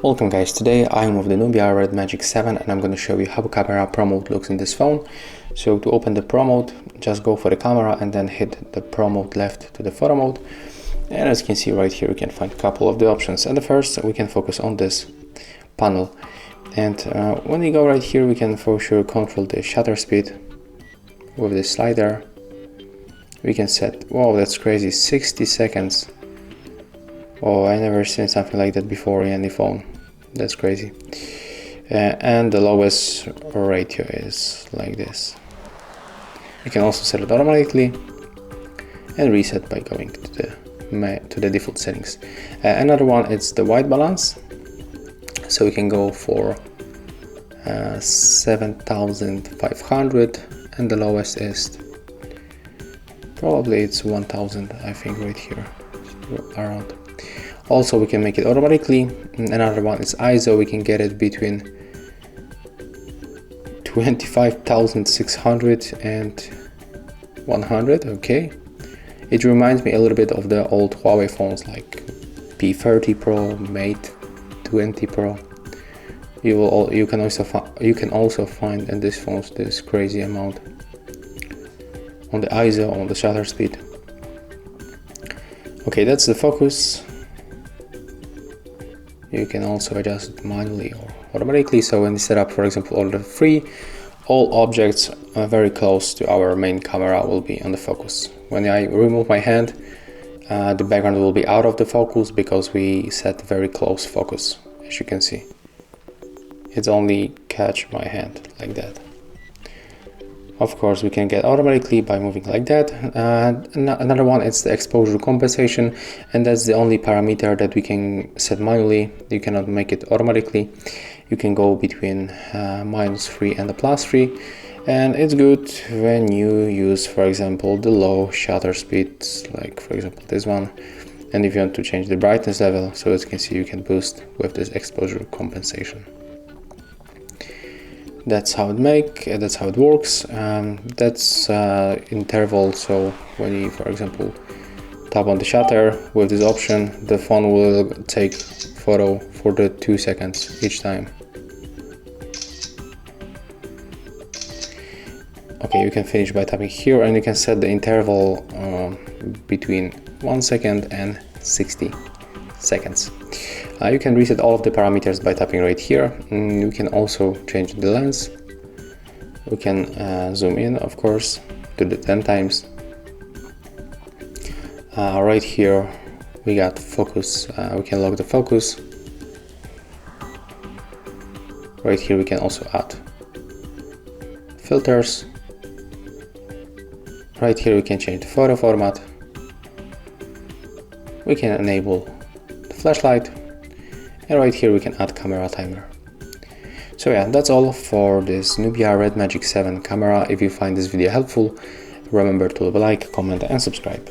Welcome guys, today I'm with the Nubia Red Magic 7 and I'm going to show you how camera Pro mode looks in this phone. So to open the Pro mode, just go for the camera and then hit the Pro mode left to the photo mode. And as you can see right here, you can find a couple of the options. And the first, we can focus on this panel. And when we go right here, we can for sure control the shutter speed with this slider. We can set, wow, that's crazy, 60 seconds. Oh, I never seen something like that before in any phone. That's crazy. And the lowest ratio is like this. You can also set it automatically and reset by going to the default settings. Another one is the white balance. So we can go for 7500 and the lowest is probably it's 1000, I think, right here around. Also, we can make it automatically. Another one is ISO. We can get it between 25,600 and 100. Okay, it reminds me a little bit of the old Huawei phones like P30 Pro, Mate 20 Pro. You can also find in these phones this crazy amount on the ISO, on the shutter speed. Okay, that's the focus. You can also adjust it manually or automatically. So when you set up, for example, order 3, all objects very close to our main camera will be on the focus. When I remove my hand, the background will be out of the focus because we set very close focus. As you can see, it's only catch my hand like that. Of course, we can get automatically by moving like that. Another one is the exposure compensation, and that's the only parameter that we can set manually. You cannot make it automatically. You can go between -3 and the +3, and it's good when you use, for example, the low shutter speeds, like for example this one. And if you want to change the brightness level, so as you can see, you can boost with this exposure compensation. That's how it works. That's interval. So when you, for example, tap on the shutter with this option, the phone will take photo for the 2 seconds each time. Okay, you can finish by tapping here, and you can set the interval between 1 second and 60 seconds. You can reset all of the parameters by tapping right here. You can also change the lens. We can zoom in, of course, to the 10 times. Right here we got focus. We can lock the focus. Right here we can also add filters. Right here we can change the photo format. We can enable the flashlight. And right here we can add camera timer. So yeah, that's all for this Nubia Red Magic 7 camera. If you find this video helpful, remember to leave a like, comment and subscribe.